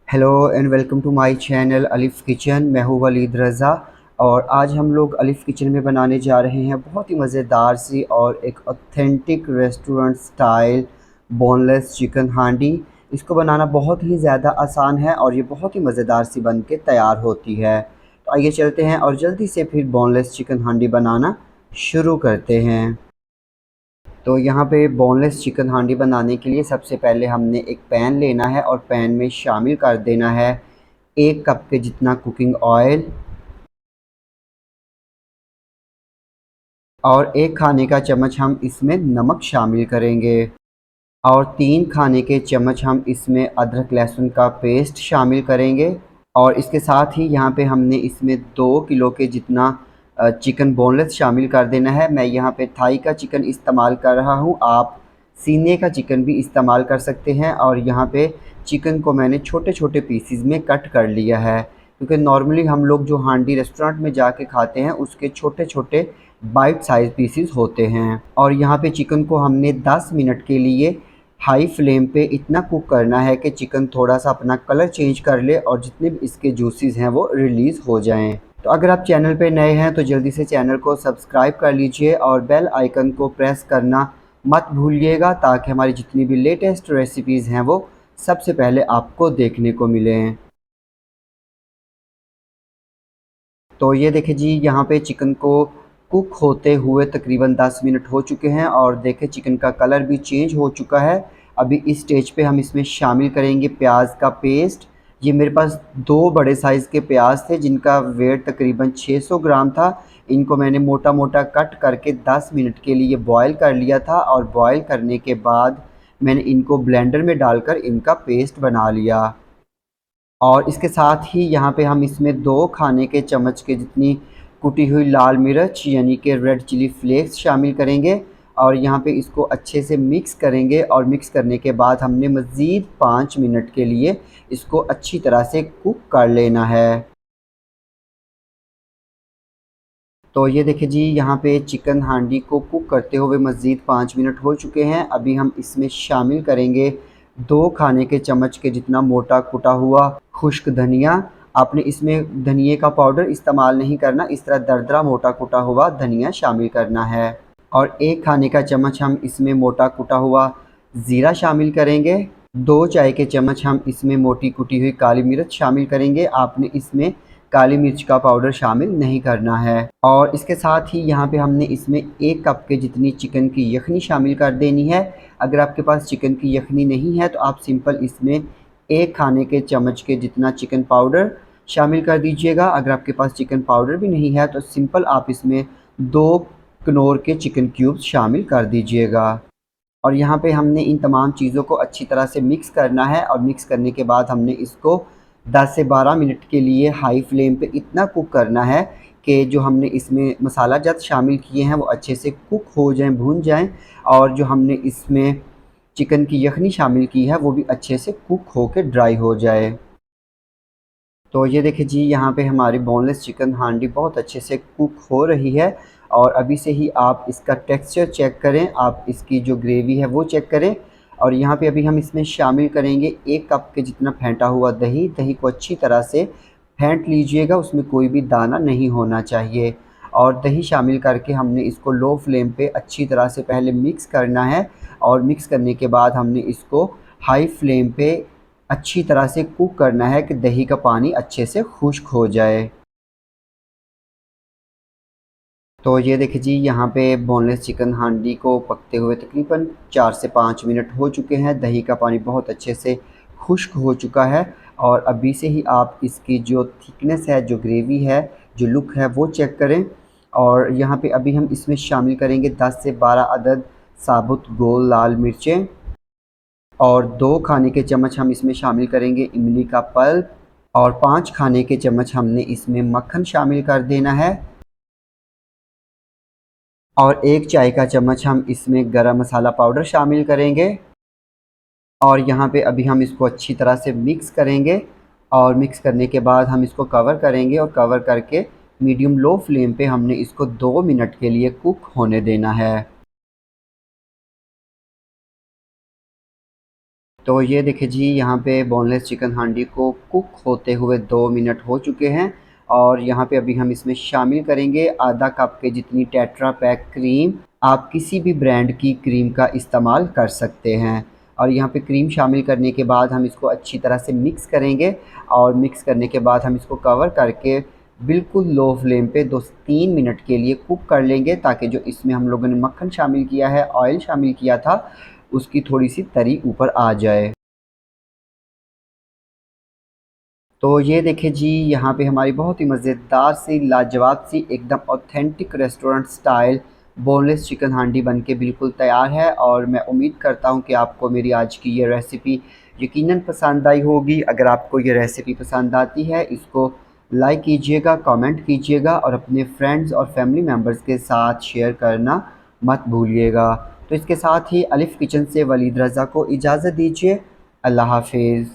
Hello and welcome to my channel Alif kitchen. मैं हूँ वलीद रज़ा और आज हम लोग अलिफ़ किचन में बनाने जा रहे हैं बहुत ही मज़ेदार सी और एक authentic restaurant style boneless chicken हांडी। इसको बनाना बहुत ही ज़्यादा आसान है और ये बहुत ही मज़ेदार सी बन के तैयार होती है। तो आइए चलते हैं और जल्दी से फिर बोनलेस चिकन हांडी बनाना शुरू करते हैं। तो यहाँ पे बोनलेस चिकन हांडी बनाने के लिए सबसे पहले हमने एक पैन लेना है और पैन में शामिल कर देना है 1 कप के जितना कुकिंग ऑयल और 1 खाने का चम्मच हम इसमें नमक शामिल करेंगे और 3 खाने के चम्मच हम इसमें अदरक लहसुन का पेस्ट शामिल करेंगे। और इसके साथ ही यहाँ पे हमने इसमें 2 किलो के जितना चिकन बोनलेस शामिल कर देना है। मैं यहाँ पे थाई का चिकन इस्तेमाल कर रहा हूँ, आप सीने का चिकन भी इस्तेमाल कर सकते हैं। और यहाँ पे चिकन को मैंने छोटे छोटे पीसीज में कट कर लिया है, क्योंकि नॉर्मली हम लोग जो हांडी रेस्टोरेंट में जाके खाते हैं उसके छोटे छोटे बाइट साइज़ पीसीज होते हैं। और यहाँ पे चिकन को हमने 10 मिनट के लिए हाई फ्लेम पे इतना कुक करना है कि चिकन थोड़ा सा अपना कलर चेंज कर ले और जितने भी इसके जूसेस हैं वो रिलीज़ हो जाएं। तो अगर आप चैनल पे नए हैं तो जल्दी से चैनल को सब्सक्राइब कर लीजिए और बेल आइकन को प्रेस करना मत भूलिएगा, ताकि हमारी जितनी भी लेटेस्ट रेसिपीज़ हैं वो सबसे पहले आपको देखने को मिलें। तो ये देखिए जी, यहाँ पे चिकन को कुक होते हुए तकरीबन 10 मिनट हो चुके हैं और देखिए चिकन का कलर भी चेंज हो चुका है। अभी इस स्टेज पे हम इसमें शामिल करेंगे प्याज का पेस्ट। ये मेरे पास 2 बड़े साइज़ के प्याज थे जिनका वेट तकरीबन 600 ग्राम था। इनको मैंने मोटा मोटा कट करके 10 मिनट के लिए बॉयल कर लिया था और बॉयल करने के बाद मैंने इनको ब्लेंडर में डालकर इनका पेस्ट बना लिया। और इसके साथ ही यहाँ पे हम इसमें 2 खाने के चम्मच के जितनी कुटी हुई लाल मिर्च यानी कि रेड चिली फ्लेक्स शामिल करेंगे और यहाँ पे इसको अच्छे से मिक्स करेंगे। और मिक्स करने के बाद हमने मज़ीद 5 मिनट के लिए इसको अच्छी तरह से कुक कर लेना है। तो ये देखिए जी, यहाँ पे चिकन हांडी को कुक करते हुए मज़ीद 5 मिनट हो चुके हैं। अभी हम इसमें शामिल करेंगे 2 खाने के चम्मच के जितना मोटा कुटा हुआ खुश्क धनिया। आपने इसमें धनिए का पाउडर इस्तेमाल नहीं करना, इस तरह दरदरा मोटा कुटा हुआ धनिया शामिल करना है। और 1 खाने का चम्मच हम इसमें मोटा कुटा हुआ ज़ीरा शामिल करेंगे। 2 चाय के चम्मच हम इसमें मोटी कुटी हुई काली मिर्च शामिल करेंगे। आपने इसमें काली मिर्च का पाउडर शामिल नहीं करना है। और इसके साथ ही यहाँ पे हमने इसमें 1 कप के जितनी चिकन की यखनी शामिल कर देनी है। अगर आपके पास चिकन की यखनी नहीं है तो आप सिंपल इसमें 1 खाने के चम्मच के जितना चिकन पाउडर शामिल कर दीजिएगा। अगर आपके पास चिकन पाउडर भी नहीं है तो सिंपल आप इसमें 2 कनौर के चिकन क्यूब्स शामिल कर दीजिएगा। और यहाँ पे हमने इन तमाम चीज़ों को अच्छी तरह से मिक्स करना है और मिक्स करने के बाद हमने इसको 10 से 12 मिनट के लिए हाई फ्लेम पे इतना कुक करना है कि जो हमने इसमें मसाला जात शामिल किए हैं वो अच्छे से कुक हो जाएं, भून जाएं। और जो हमने इसमें चिकन की यखनी शामिल की है वो भी अच्छे से कुक हो के ड्राई हो जाए। तो ये देखिए जी, यहाँ पे हमारी बोनलेस चिकन हांडी बहुत अच्छे से कुक हो रही है। और अभी से ही आप इसका टेक्सचर चेक करें, आप इसकी जो ग्रेवी है वो चेक करें। और यहाँ पे अभी हम इसमें शामिल करेंगे 1 कप के जितना फेंटा हुआ दही। दही को अच्छी तरह से फेंट लीजिएगा, उसमें कोई भी दाना नहीं होना चाहिए। और दही शामिल करके हमने इसको लो फ्लेम पे अच्छी तरह से पहले मिक्स करना है। और मिक्स करने के बाद हमने इसको हाई फ्लेम पे अच्छी तरह से कुक करना है कि दही का पानी अच्छे से खुश्क हो जाए। तो ये देखिए जी, यहाँ पे बोनलेस चिकन हांडी को पकते हुए तकरीबन 4 से 5 मिनट हो चुके हैं। दही का पानी बहुत अच्छे से खुश्क हो चुका है। और अभी से ही आप इसकी जो थिकनेस है, जो ग्रेवी है, जो लुक है वो चेक करें। और यहाँ पे अभी हम इसमें शामिल करेंगे 10 से 12 अदद साबुत गोल लाल मिर्चें। और 2 खाने के चम्मच हम इसमें शामिल करेंगे इमली का पल्प। और 5 खाने के चम्मच हमने इसमें मक्खन शामिल कर देना है। और 1 चाय का चम्मच हम इसमें गरम मसाला पाउडर शामिल करेंगे। और यहाँ पे अभी हम इसको अच्छी तरह से मिक्स करेंगे। और मिक्स करने के बाद हम इसको कवर करेंगे और कवर करके मीडियम लो फ्लेम पे हमने इसको 2 मिनट के लिए कुक होने देना है। तो ये देखिए जी, यहाँ पे बोनलेस चिकन हांडी को कुक होते हुए 2 मिनट हो चुके हैं और यहाँ पे अभी हम इसमें शामिल करेंगे आधा कप के जितनी टेट्रा पैक क्रीम। आप किसी भी ब्रांड की क्रीम का इस्तेमाल कर सकते हैं। और यहाँ पे क्रीम शामिल करने के बाद हम इसको अच्छी तरह से मिक्स करेंगे और मिक्स करने के बाद हम इसको कवर करके बिल्कुल लो फ्लेम पे 2-3 मिनट के लिए कुक कर लेंगे, ताकि जो इसमें हम लोगों ने मक्खन शामिल किया है, ऑयल शामिल किया था, उसकी थोड़ी सी तरी ऊपर आ जाए। तो ये देखिए जी, यहाँ पे हमारी बहुत ही मज़ेदार सी, लाजवाब सी, एकदम authentic restaurant style boneless chicken हांडी बन के बिल्कुल तैयार है। और मैं उम्मीद करता हूँ कि आपको मेरी आज की ये रेसिपी यकीनन पसंद आई होगी। अगर आपको ये रेसिपी पसंद आती है, इसको लाइक कीजिएगा, कमेंट कीजिएगा और अपने फ्रेंड्स और फैमिली मेम्बर्स के साथ शेयर करना मत भूलिएगा। तो इसके साथ ही अलिफ़ किचन से वलीद रज़ा को इजाज़त दीजिए। अल्लाह हाफिज़।